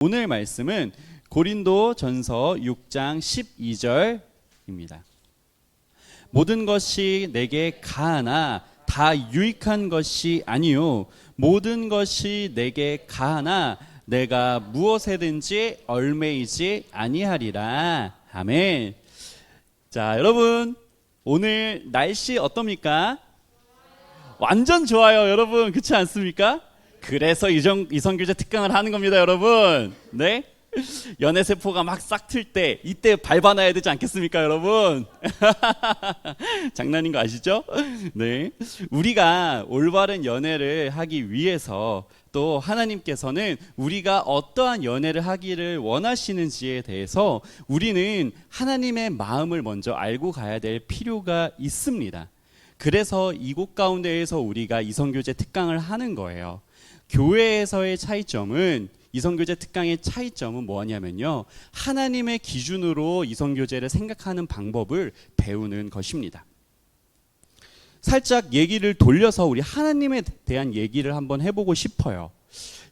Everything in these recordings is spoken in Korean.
오늘 말씀은 고린도 전서 6장 12절입니다. 모든 것이 내게 가하나 다 유익한 것이 아니요 모든 것이 내게 가하나 내가 무엇에든지 얽매이지 아니하리라. 아멘. 자, 여러분 오늘 날씨 어떻습니까? 완전 좋아요, 여러분. 그렇지 않습니까? 그래서 이성교제 특강을 하는 겁니다, 여러분. 네? 연애세포가 막 싹 틀 때 이때 밟아놔야 되지 않겠습니까, 여러분? 장난인 거 아시죠? 네. 우리가 올바른 연애를 하기 위해서 또 하나님께서는 우리가 어떠한 연애를 하기를 원하시는지에 대해서 우리는 하나님의 마음을 먼저 알고 가야 될 필요가 있습니다. 그래서 이곳 가운데에서 우리가 이성교제 특강을 하는 거예요. 교회에서의 차이점은, 이성교제 특강의 차이점은 뭐냐면요, 하나님의 기준으로 이성교제를 생각하는 방법을 배우는 것입니다. 살짝 얘기를 돌려서 우리 하나님에 대한 얘기를 한번 해보고 싶어요.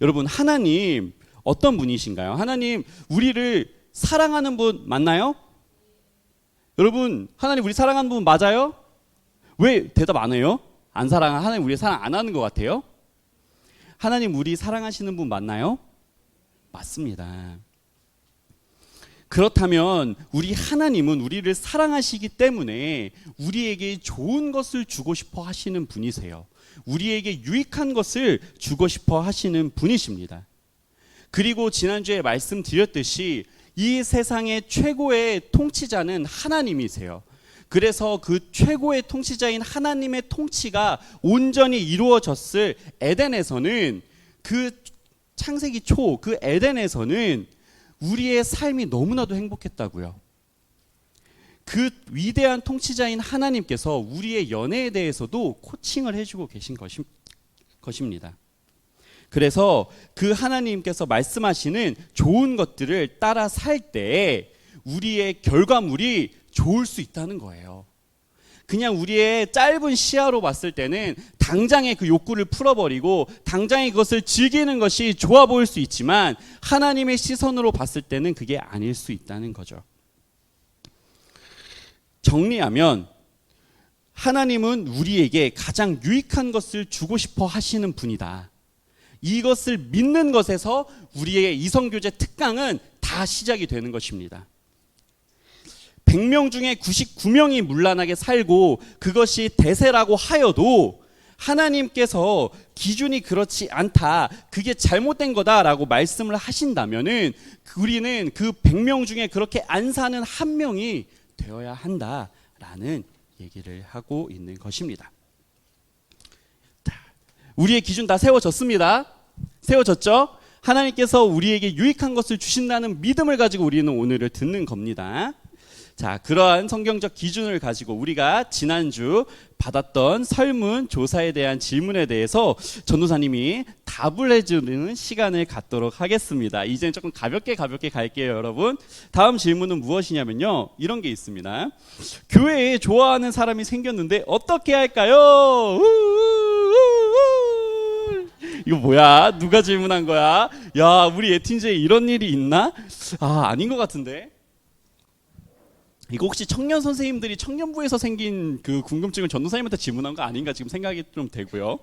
여러분, 하나님 어떤 분이신가요? 하나님 우리를 사랑하는 분 맞나요? 여러분, 하나님 우리 사랑하는 분 맞아요? 왜 대답 안 해요? 하나님 우리 사랑 안 하는 것 같아요? 하나님 우리 사랑하시는 분 맞나요? 맞습니다. 그렇다면 우리 하나님은 우리를 사랑하시기 때문에 우리에게 좋은 것을 주고 싶어 하시는 분이세요. 우리에게 유익한 것을 주고 싶어 하시는 분이십니다. 그리고 지난주에 말씀드렸듯이 이 세상의 최고의 통치자는 하나님이세요. 그래서 그 최고의 통치자인 하나님의 통치가 온전히 이루어졌을 에덴에서는, 그 창세기 초 그 에덴에서는 우리의 삶이 너무나도 행복했다고요. 그 위대한 통치자인 하나님께서 우리의 연애에 대해서도 코칭을 해주고 계신 것입니다. 그래서 그 하나님께서 말씀하시는 좋은 것들을 따라 살 때 우리의 결과물이 좋을 수 있다는 거예요. 그냥 우리의 짧은 시야로 봤을 때는 당장의 그 욕구를 풀어버리고 당장의 그것을 즐기는 것이 좋아 보일 수 있지만 하나님의 시선으로 봤을 때는 그게 아닐 수 있다는 거죠. 정리하면 하나님은 우리에게 가장 유익한 것을 주고 싶어 하시는 분이다. 이것을 믿는 것에서 우리의 이성교제 특강은 다 시작이 되는 것입니다. 100명 중에 99명이 문란하게 살고 그것이 대세라고 하여도 하나님께서 기준이 그렇지 않다, 그게 잘못된 거다라고 말씀을 하신다면은 우리는 그 100명 중에 그렇게 안 사는 한 명이 되어야 한다라는 얘기를 하고 있는 것입니다. 우리의 기준 다 세워졌습니다. 세워졌죠? 하나님께서 우리에게 유익한 것을 주신다는 믿음을 가지고 우리는 오늘을 듣는 겁니다. 자, 그러한 성경적 기준을 가지고 우리가 지난주 받았던 설문조사에 대한 질문에 대해서 전도사님이 답을 해주는 시간을 갖도록 하겠습니다. 이제는 조금 가볍게 갈게요, 여러분. 다음 질문은 무엇이냐면요, 이런 게 있습니다. 교회에 좋아하는 사람이 생겼는데 어떻게 할까요? 이거 뭐야? 누가 질문한 거야? 야, 우리 예틴제에 이런 일이 있나? 아닌 것 같은데. 이거 혹시 청년 선생님들이 청년부에서 생긴 그 궁금증을 전도사님한테 질문한 거 아닌가 지금 생각이 좀 되고요.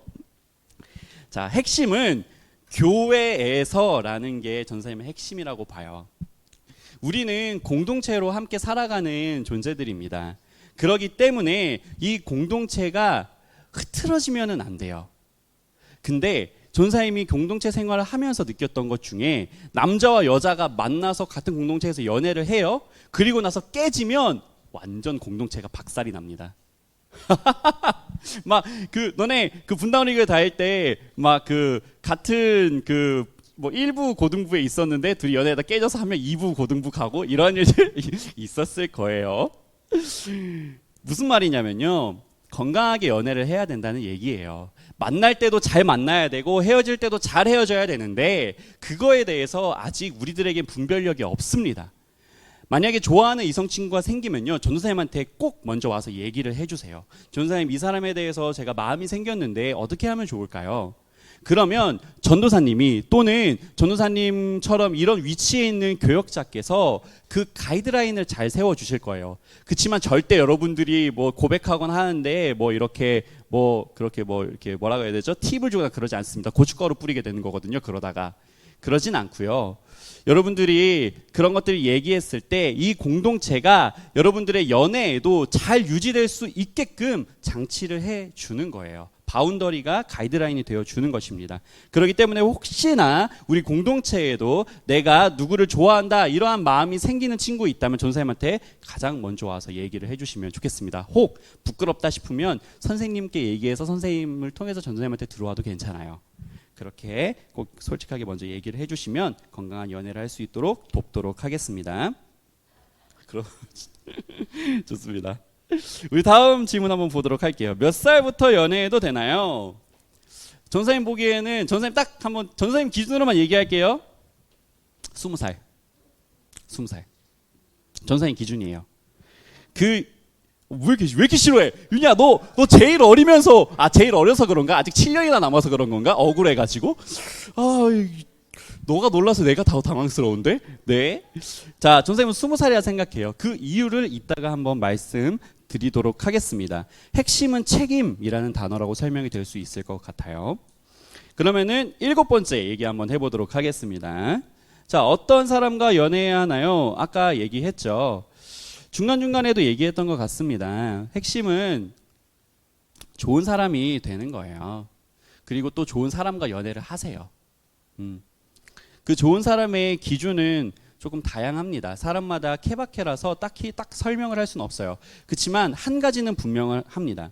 자, 핵심은 교회에서라는 게 전도사님의 핵심이라고 봐요. 우리는 공동체로 함께 살아가는 존재들입니다. 그렇기 때문에 이 공동체가 흐트러지면은 안 돼요. 근데 전사님이 공동체 생활을 하면서 느꼈던 것 중에 남자와 여자가 만나서 같은 공동체에서 연애를 해요. 그리고 나서 깨지면 완전 공동체가 박살이 납니다. 막 너네 분당어린이교회 다닐 때 막 같은 뭐 1부 고등부에 있었는데 둘이 연애하다 깨져서 하면 2부 고등부 가고 이런 일들 있었을 거예요. 무슨 말이냐면요, 건강하게 연애를 해야 된다는 얘기예요. 만날 때도 잘 만나야 되고 헤어질 때도 잘 헤어져야 되는데 그거에 대해서 아직 우리들에게 분별력이 없습니다. 만약에 좋아하는 이성 친구가 생기면요, 전도사님한테 꼭 먼저 와서 얘기를 해주세요. 전도사님, 이 사람에 대해서 제가 마음이 생겼는데 어떻게 하면 좋을까요? 그러면 전도사님이 또는 전도사님처럼 이런 위치에 있는 교역자께서 그 가이드라인을 잘 세워주실 거예요. 그렇지만 절대 여러분들이 뭐 고백하거나 하는데 뭐 이렇게 뭐 그렇게 뭐 이렇게 뭐라고 해야 되죠? 팁을 주거나 그러지 않습니다. 고춧가루 뿌리게 되는 거거든요. 그러다가 그러진 않고요. 여러분들이 그런 것들을 얘기했을 때 이 공동체가 여러분들의 연애에도 잘 유지될 수 있게끔 장치를 해 주는 거예요. 바운더리가 가이드라인이 되어 주는 것입니다. 그렇기 때문에 혹시나 우리 공동체에도 내가 누구를 좋아한다 이러한 마음이 생기는 친구 있다면 전도사님한테 가장 먼저 와서 얘기를 해주시면 좋겠습니다. 혹 부끄럽다 싶으면 선생님께 얘기해서 선생님을 통해서 전도사님한테 들어와도 괜찮아요. 그렇게 꼭 솔직하게 먼저 얘기를 해주시면 건강한 연애를 할 수 있도록 돕도록 하겠습니다. 좋습니다. 우리 다음 질문 한번 보도록 할게요. 몇 살부터 연애해도 되나요? 전사님 보기에는 전사님 딱 한번 전사님 기준으로만 얘기할게요. 20살. 20살. 전사님 기준이에요. 왜 이렇게 싫어해? 윤야 너 제일 어리면서 제일 어려서 그런가? 아직 7년이나 남아서 그런 건가? 억울해가지고 너가 놀라서 내가 더 당황스러운데? 네. 자, 전사님은 20살이라 생각해요. 그 이유를 이따가 한번 말씀드리도록 하겠습니다. 핵심은 책임이라는 단어라고 설명이 될 수 있을 것 같아요. 그러면은 7번째 얘기 한번 해보도록 하겠습니다. 자, 어떤 사람과 연애해야 하나요? 아까 얘기했죠. 중간중간에도 얘기했던 것 같습니다. 핵심은 좋은 사람이 되는 거예요. 그리고 또 좋은 사람과 연애를 하세요. 그 좋은 사람의 기준은 조금 다양합니다. 사람마다 케바케라서 딱히 딱 설명을 할 수는 없어요. 그렇지만 한 가지는 분명합니다.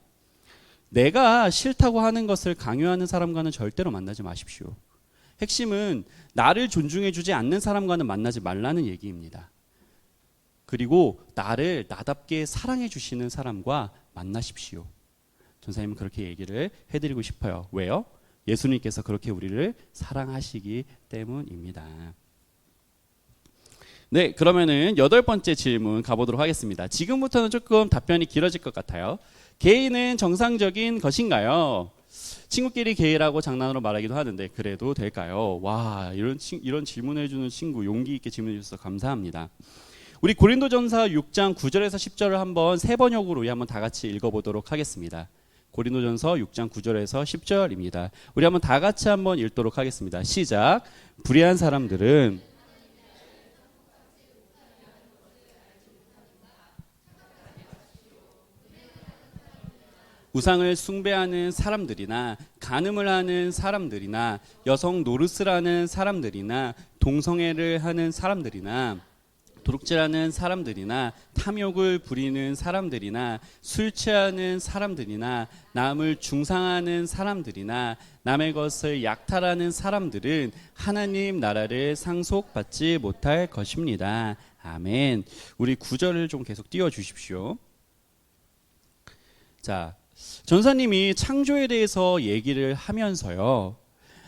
내가 싫다고 하는 것을 강요하는 사람과는 절대로 만나지 마십시오. 핵심은 나를 존중해주지 않는 사람과는 만나지 말라는 얘기입니다. 그리고 나를 나답게 사랑해 주시는 사람과 만나십시오. 전사님은 그렇게 얘기를 해드리고 싶어요. 왜요? 예수님께서 그렇게 우리를 사랑하시기 때문입니다. 네, 그러면은 8번째 질문 가보도록 하겠습니다. 지금부터는 조금 답변이 길어질 것 같아요. 게이는 정상적인 것인가요? 친구끼리 게이라고 장난으로 말하기도 하는데 그래도 될까요? 와, 이런 질문을 해주는 친구 용기 있게 질문해 주셔서 감사합니다. 우리 고린도전서 6장 9절에서 10절을 한번 세 번역으로 우리 한번 다 같이 읽어보도록 하겠습니다. 고린도전서 6장 9절에서 10절입니다. 우리 한번 다 같이 한번 읽도록 하겠습니다. 시작. 불의한 사람들은 우상을 숭배하는 사람들이나 간음을 하는 사람들이나 여성 노릇을 하는 사람들이나 동성애를 하는 사람들이나 도둑질하는 사람들이나 탐욕을 부리는 사람들이나 술 취하는 사람들이나 남을 중상하는 사람들이나 남의 것을 약탈하는 사람들은 하나님 나라를 상속받지 못할 것입니다. 아멘. 우리 9절을 좀 계속 띄워주십시오. 자, 전사님이 창조에 대해서 얘기를 하면서요.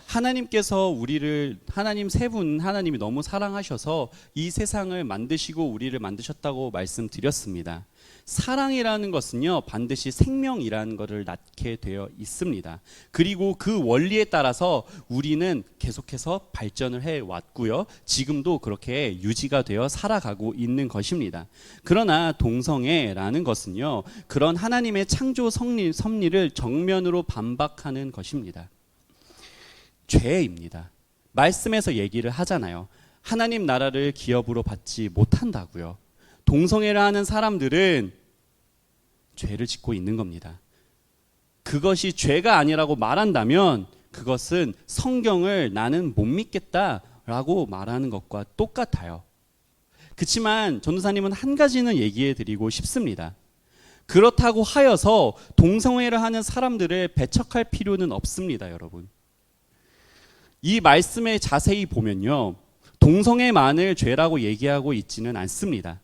하나님께서 우리를 하나님 세 분 하나님이 너무 사랑하셔서 이 세상을 만드시고 우리를 만드셨다고 말씀드렸습니다. 사랑이라는 것은요 반드시 생명이라는 것을 낳게 되어 있습니다. 그리고 그 원리에 따라서 우리는 계속해서 발전을 해 왔고요. 지금도 그렇게 유지가 되어 살아가고 있는 것입니다. 그러나 동성애라는 것은요 그런 하나님의 창조 섭리를 정면으로 반박하는 것입니다. 죄입니다. 말씀에서 얘기를 하잖아요. 하나님 나라를 기업으로 받지 못한다고요. 동성애를 하는 사람들은 죄를 짓고 있는 겁니다. 그것이 죄가 아니라고 말한다면 그것은 성경을 나는 못 믿겠다라고 말하는 것과 똑같아요. 그렇지만 전도사님은 한 가지는 얘기해 드리고 싶습니다. 그렇다고 하여서 동성애를 하는 사람들을 배척할 필요는 없습니다, 여러분. 이 말씀에 자세히 보면요. 동성애만을 죄라고 얘기하고 있지는 않습니다.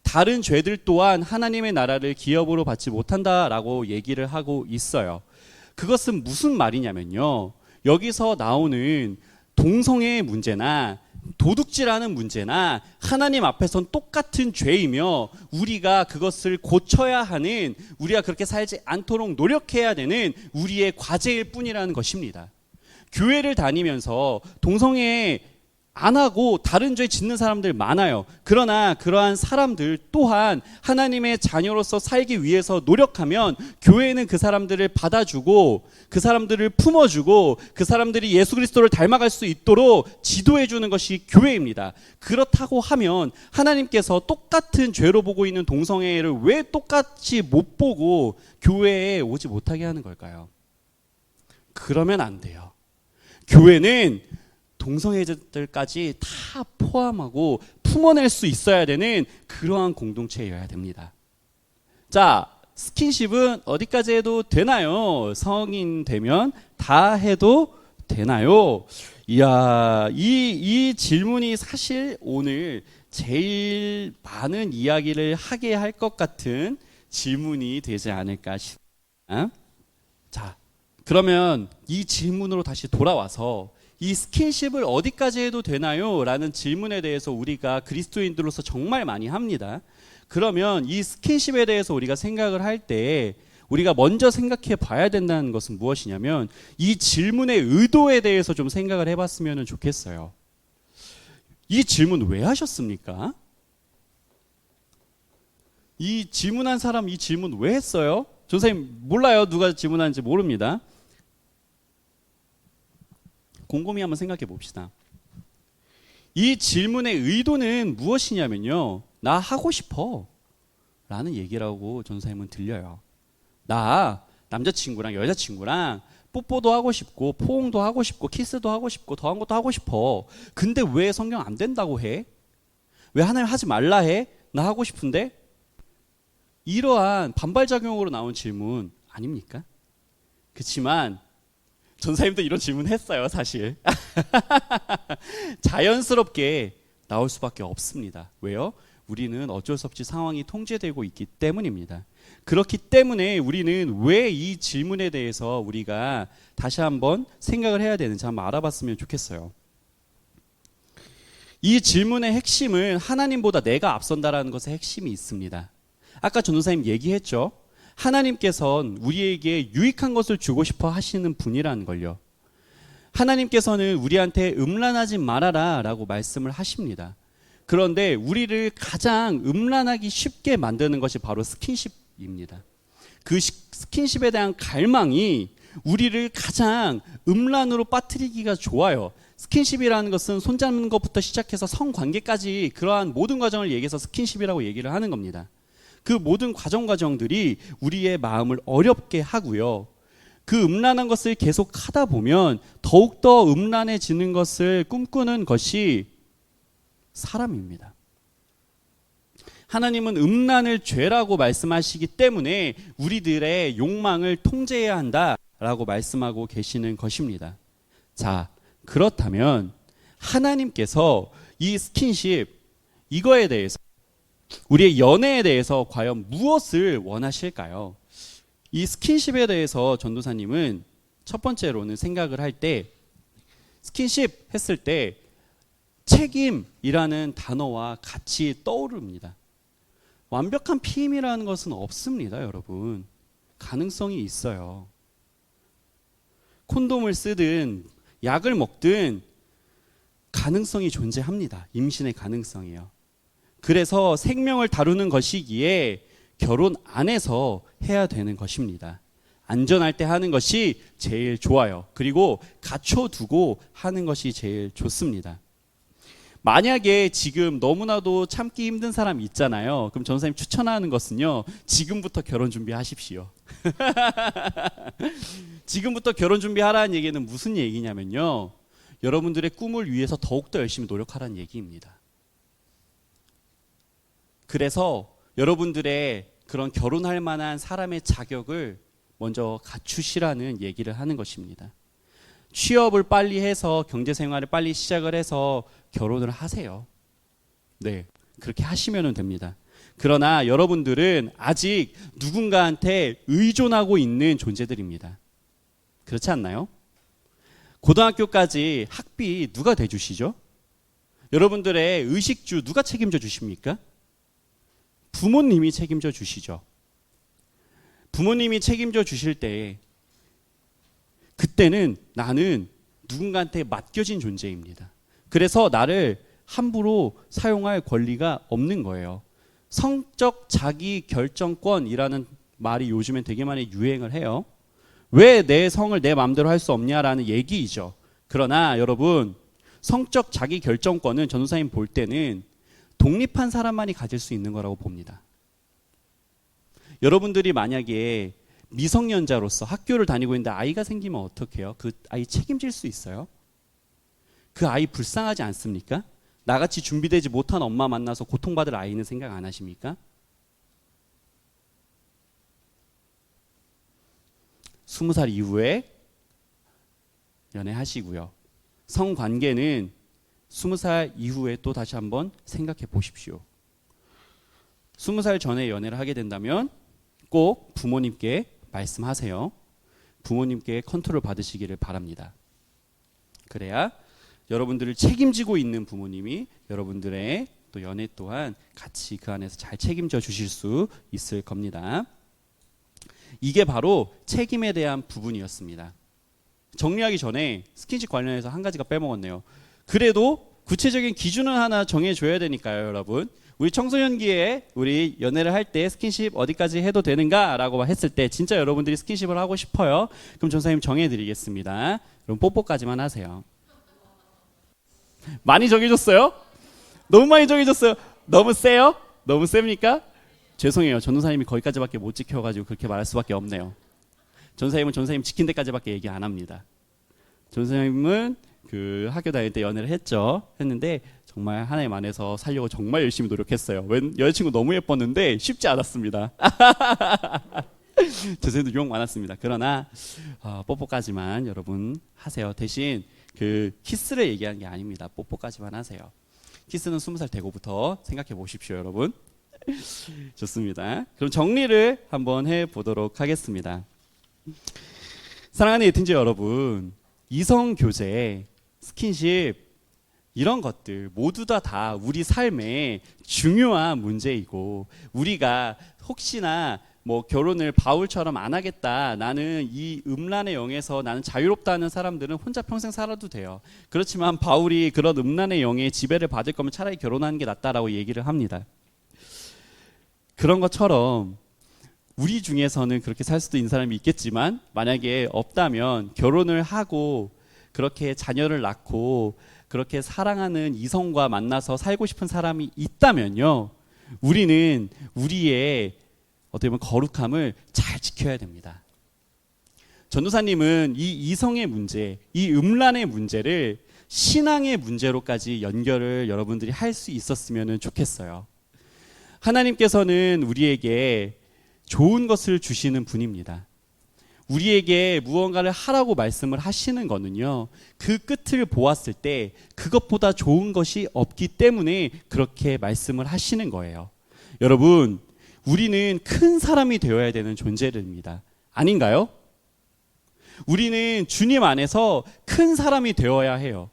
다른 죄들 또한 하나님의 나라를 기업으로 받지 못한다라고 얘기를 하고 있어요. 그것은 무슨 말이냐면요. 여기서 나오는 동성애의 문제나 도둑질하는 문제나 하나님 앞에선 똑같은 죄이며 우리가 그것을 고쳐야 하는 우리가 그렇게 살지 않도록 노력해야 되는 우리의 과제일 뿐이라는 것입니다. 교회를 다니면서 동성애 안 하고 다른 죄 짓는 사람들 많아요. 그러나 그러한 사람들 또한 하나님의 자녀로서 살기 위해서 노력하면 교회는 그 사람들을 받아주고 그 사람들을 품어주고 그 사람들이 예수 그리스도를 닮아갈 수 있도록 지도해 주는 것이 교회입니다. 그렇다고 하면 하나님께서 똑같은 죄로 보고 있는 동성애를 왜 똑같이 못 보고 교회에 오지 못하게 하는 걸까요? 그러면 안 돼요. 교회는 동성애자들까지 다 포함하고 품어낼 수 있어야 되는 그러한 공동체여야 됩니다. 자, 스킨십은 어디까지 해도 되나요? 성인 되면 다 해도 되나요? 이야, 이 질문이 사실 오늘 제일 많은 이야기를 하게 할 것 같은 질문이 되지 않을까 싶습니다. 자, 그러면 이 질문으로 다시 돌아와서 이 스킨십을 어디까지 해도 되나요? 라는 질문에 대해서 우리가 그리스도인들로서 정말 많이 합니다. 그러면 이 스킨십에 대해서 우리가 생각을 할 때 우리가 먼저 생각해 봐야 된다는 것은 무엇이냐면 이 질문의 의도에 대해서 좀 생각을 해봤으면 좋겠어요. 이 질문 왜 하셨습니까? 이 질문한 사람 이 질문 왜 했어요? 전사님 몰라요. 누가 질문하는지 모릅니다. 곰곰이 한번 생각해 봅시다. 이 질문의 의도는 무엇이냐면요. 나 하고 싶어 라는 얘기라고 전사님은 들려요. 나 남자친구랑 여자친구랑 뽀뽀도 하고 싶고 포옹도 하고 싶고 키스도 하고 싶고 더한 것도 하고 싶어. 근데 왜 성경 안 된다고 해? 왜 하나님 하지 말라 해? 나 하고 싶은데? 이러한 반발작용으로 나온 질문 아닙니까? 그렇지만 전사님도 이런 질문 했어요, 사실. 자연스럽게 나올 수밖에 없습니다. 왜요? 우리는 어쩔 수 없이 상황이 통제되고 있기 때문입니다. 그렇기 때문에 우리는 왜 이 질문에 대해서 우리가 다시 한번 생각을 해야 되는지 한번 알아봤으면 좋겠어요. 이 질문의 핵심은 하나님보다 내가 앞선다라는 것의 핵심이 있습니다. 아까 전도사님 얘기했죠. 하나님께서는 우리에게 유익한 것을 주고 싶어 하시는 분이라는 걸요. 하나님께서는 우리한테 음란하지 말아라 라고 말씀을 하십니다. 그런데 우리를 가장 음란하기 쉽게 만드는 것이 바로 스킨십입니다. 그 스킨십에 대한 갈망이 우리를 가장 음란으로 빠뜨리기가 좋아요. 스킨십이라는 것은 손잡는 것부터 시작해서 성관계까지 그러한 모든 과정을 얘기해서 스킨십이라고 얘기를 하는 겁니다. 그 모든 과정들이 우리의 마음을 어렵게 하고요. 그 음란한 것을 계속 하다 보면 더욱더 음란해지는 것을 꿈꾸는 것이 사람입니다. 하나님은 음란을 죄라고 말씀하시기 때문에 우리들의 욕망을 통제해야 한다라고 말씀하고 계시는 것입니다. 자, 그렇다면 하나님께서 이 스킨십 이거에 대해서 우리의 연애에 대해서 과연 무엇을 원하실까요? 이 스킨십에 대해서 전도사님은 첫 번째로는 생각을 할 때 스킨십 했을 때 책임이라는 단어와 같이 떠오릅니다. 완벽한 피임이라는 것은 없습니다, 여러분. 가능성이 있어요. 콘돔을 쓰든 약을 먹든 가능성이 존재합니다. 임신의 가능성이요. 그래서 생명을 다루는 것이기에 결혼 안에서 해야 되는 것입니다. 안전할 때 하는 것이 제일 좋아요. 그리고 갖춰두고 하는 것이 제일 좋습니다. 만약에 지금 너무나도 참기 힘든 사람이 있잖아요. 그럼 전사님 추천하는 것은요. 지금부터 결혼 준비하십시오. 지금부터 결혼 준비하라는 얘기는 무슨 얘기냐면요. 여러분들의 꿈을 위해서 더욱더 열심히 노력하라는 얘기입니다. 그래서 여러분들의 그런 결혼할 만한 사람의 자격을 먼저 갖추시라는 얘기를 하는 것입니다. 취업을 빨리 해서 경제생활을 빨리 시작을 해서 결혼을 하세요. 네, 그렇게 하시면 됩니다. 그러나 여러분들은 아직 누군가한테 의존하고 있는 존재들입니다. 그렇지 않나요? 고등학교까지 학비 누가 대주시죠? 여러분들의 의식주 누가 책임져 주십니까? 부모님이 책임져 주시죠. 부모님이 책임져 주실 때 그때는 나는 누군가한테 맡겨진 존재입니다. 그래서 나를 함부로 사용할 권리가 없는 거예요. 성적 자기 결정권이라는 말이 요즘엔 되게 많이 유행을 해요. 왜 내 성을 내 마음대로 할 수 없냐라는 얘기이죠. 그러나 여러분, 성적 자기 결정권은 전도사님 볼 때는 독립한 사람만이 가질 수 있는 거라고 봅니다. 여러분들이 만약에 미성년자로서 학교를 다니고 있는데 아이가 생기면 어떻게 해요? 그 아이 책임질 수 있어요? 그 아이 불쌍하지 않습니까? 나같이 준비되지 못한 엄마 만나서 고통받을 아이는 생각 안 하십니까? 20살 이후에 연애하시고요. 성관계는 20살 이후에 또 다시 한번 생각해 보십시오. 20살 전에 연애를 하게 된다면 꼭 부모님께 말씀하세요. 부모님께 컨트롤 받으시기를 바랍니다. 그래야 여러분들을 책임지고 있는 부모님이 여러분들의 또 연애 또한 같이 그 안에서 잘 책임져 주실 수 있을 겁니다. 이게 바로 책임에 대한 부분이었습니다. 정리하기 전에 스킨십 관련해서 한 가지가 빼먹었네요. 그래도 구체적인 기준은 하나 정해줘야 되니까요, 여러분. 우리 청소년기에 우리 연애를 할 때 스킨십 어디까지 해도 되는가라고 했을 때 진짜 여러분들이 스킨십을 하고 싶어요. 그럼 전사님 정해드리겠습니다. 그럼 뽀뽀까지만 하세요. 많이 정해줬어요? 너무 많이 정해줬어요. 너무 세요? 너무 셉니까? 죄송해요. 전도사님이 거기까지밖에 못 지켜가지고 그렇게 말할 수밖에 없네요. 전도사님은 전도사님 지킨 데까지밖에 얘기 안 합니다. 전도사님은 그 학교 다닐 때 연애를 했는데 정말 하나님 안에서 살려고 정말 열심히 노력했어요. 웬 여자친구 너무 예뻤는데 쉽지 않았습니다. 전도사님도 욕 많았습니다. 그러나 뽀뽀까지만 여러분 하세요. 대신 그 키스를 얘기하는 게 아닙니다. 뽀뽀까지만 하세요. 키스는 20살 되고부터 생각해 보십시오, 여러분. 좋습니다. 그럼 정리를 한번 해보도록 하겠습니다. 사랑하는 예틴즈 여러분, 이성교제, 스킨십 이런 것들 모두 다 우리 삶의 중요한 문제이고, 우리가 혹시나 뭐 결혼을 바울처럼 안 하겠다, 나는 이 음란의 영에서 나는 자유롭다는 사람들은 혼자 평생 살아도 돼요. 그렇지만 바울이 그런 음란의 영에 지배를 받을 거면 차라리 결혼하는 게 낫다라고 얘기를 합니다. 그런 것처럼 우리 중에서는 그렇게 살 수도 있는 사람이 있겠지만, 만약에 없다면 결혼을 하고 그렇게 자녀를 낳고 그렇게 사랑하는 이성과 만나서 살고 싶은 사람이 있다면요, 우리는 우리의 어떻게 보면 거룩함을 잘 지켜야 됩니다. 전도사님은 이 이성의 문제, 이 음란의 문제를 신앙의 문제로까지 연결을 여러분들이 할 수 있었으면 좋겠어요. 하나님께서는 우리에게 좋은 것을 주시는 분입니다. 우리에게 무언가를 하라고 말씀을 하시는 거는요, 그 끝을 보았을 때 그것보다 좋은 것이 없기 때문에 그렇게 말씀을 하시는 거예요. 여러분, 우리는 큰 사람이 되어야 되는 존재들입니다. 아닌가요? 우리는 주님 안에서 큰 사람이 되어야 해요.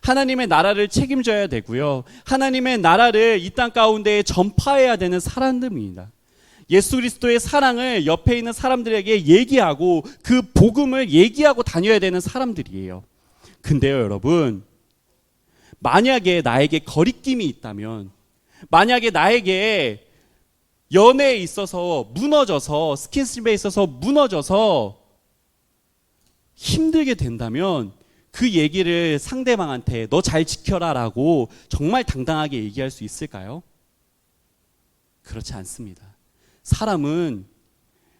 하나님의 나라를 책임져야 되고요, 하나님의 나라를 이 땅 가운데 전파해야 되는 사람들입니다. 예수 그리스도의 사랑을 옆에 있는 사람들에게 얘기하고 그 복음을 얘기하고 다녀야 되는 사람들이에요. 근데요, 여러분, 만약에 나에게 거리낌이 있다면, 만약에 나에게 연애에 있어서 무너져서, 스킨십에 있어서 무너져서 힘들게 된다면 그 얘기를 상대방한테 너 잘 지켜라 라고 정말 당당하게 얘기할 수 있을까요? 그렇지 않습니다. 사람은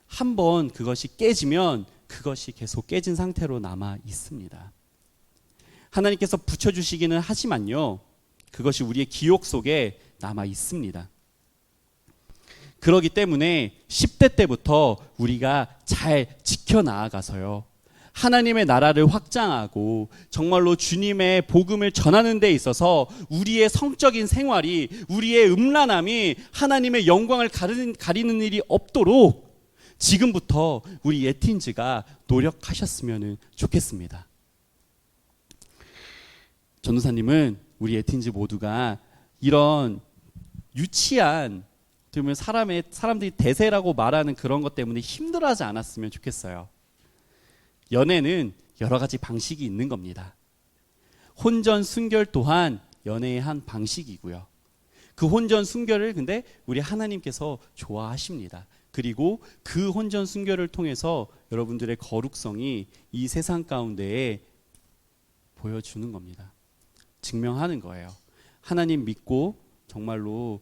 한번 그것이 깨지면 그것이 계속 깨진 상태로 남아 있습니다. 하나님께서 붙여주시기는 하지만요, 그것이 우리의 기억 속에 남아 있습니다. 그렇기 때문에 10대 때부터 우리가 잘 지켜나가서요, 하나님의 나라를 확장하고 정말로 주님의 복음을 전하는 데 있어서 우리의 성적인 생활이, 우리의 음란함이 하나님의 영광을 가리는 일이 없도록 지금부터 우리 예틴즈가 노력하셨으면 좋겠습니다. 전도사님은 우리 예틴즈 모두가 이런 유치한, 그러면 사람들이 대세라고 말하는 그런 것 때문에 힘들어하지 않았으면 좋겠어요. 연애는 여러 가지 방식이 있는 겁니다. 혼전 순결 또한 연애의 한 방식이고요. 그 혼전 순결을 근데 우리 하나님께서 좋아하십니다. 그리고 그 혼전 순결을 통해서 여러분들의 거룩성이 이 세상 가운데에 보여주는 겁니다. 증명하는 거예요. 하나님 믿고 정말로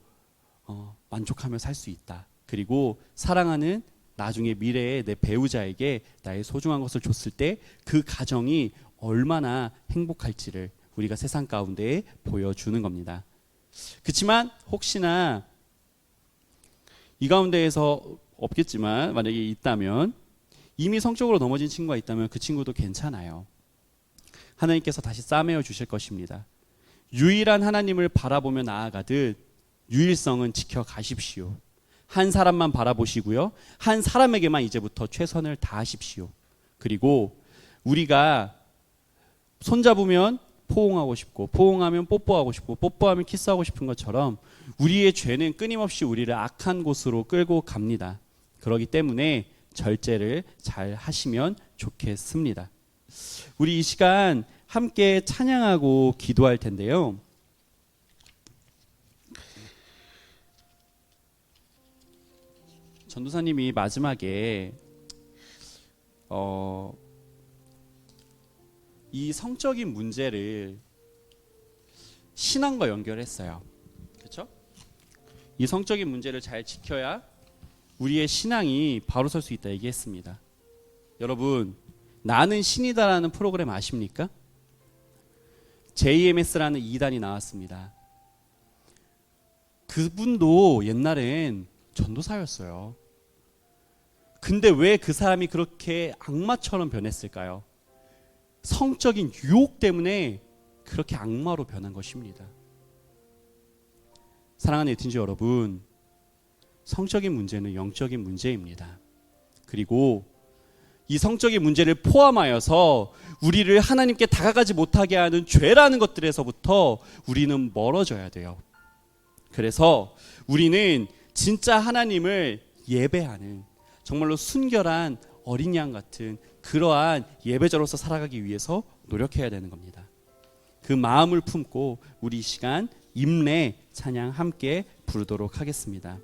만족하며 살 수 있다. 그리고 사랑하는 나중에 미래의 내 배우자에게 나의 소중한 것을 줬을 때 그 가정이 얼마나 행복할지를 우리가 세상 가운데에 보여주는 겁니다. 그렇지만 혹시나 이 가운데에서 없겠지만 만약에 있다면 이미 성적으로 넘어진 친구가 있다면 그 친구도 괜찮아요. 하나님께서 다시 싸매어 주실 것입니다. 유일한 하나님을 바라보며 나아가듯 유일성은 지켜가십시오. 한 사람만 바라보시고요. 한 사람에게만 이제부터 최선을 다하십시오. 그리고 우리가 손잡으면 포옹하고 싶고 포옹하면 뽀뽀하고 싶고 뽀뽀하면 키스하고 싶은 것처럼 우리의 죄는 끊임없이 우리를 악한 곳으로 끌고 갑니다. 그렇기 때문에 절제를 잘 하시면 좋겠습니다. 우리 이 시간 함께 찬양하고 기도할 텐데요. 전도사님이 마지막에 이 성적인 문제를 신앙과 연결했어요. 그렇죠? 이 성적인 문제를 잘 지켜야 우리의 신앙이 바로 설 수 있다 얘기했습니다. 여러분, 나는 신이다라는 프로그램 아십니까? JMS라는 2단이 나왔습니다. 그분도 옛날엔 전도사였어요. 근데 왜 그 사람이 그렇게 악마처럼 변했을까요? 성적인 유혹 때문에 그렇게 악마로 변한 것입니다. 사랑하는 에틴즈 여러분, 성적인 문제는 영적인 문제입니다. 그리고 이 성적인 문제를 포함하여서 우리를 하나님께 다가가지 못하게 하는 죄라는 것들에서부터 우리는 멀어져야 돼요. 그래서 우리는 진짜 하나님을 예배하는 정말로 순결한 어린 양 같은 그러한 예배자로서 살아가기 위해서 노력해야 되는 겁니다. 그 마음을 품고 우리 이 시간 임내 찬양 함께 부르도록 하겠습니다.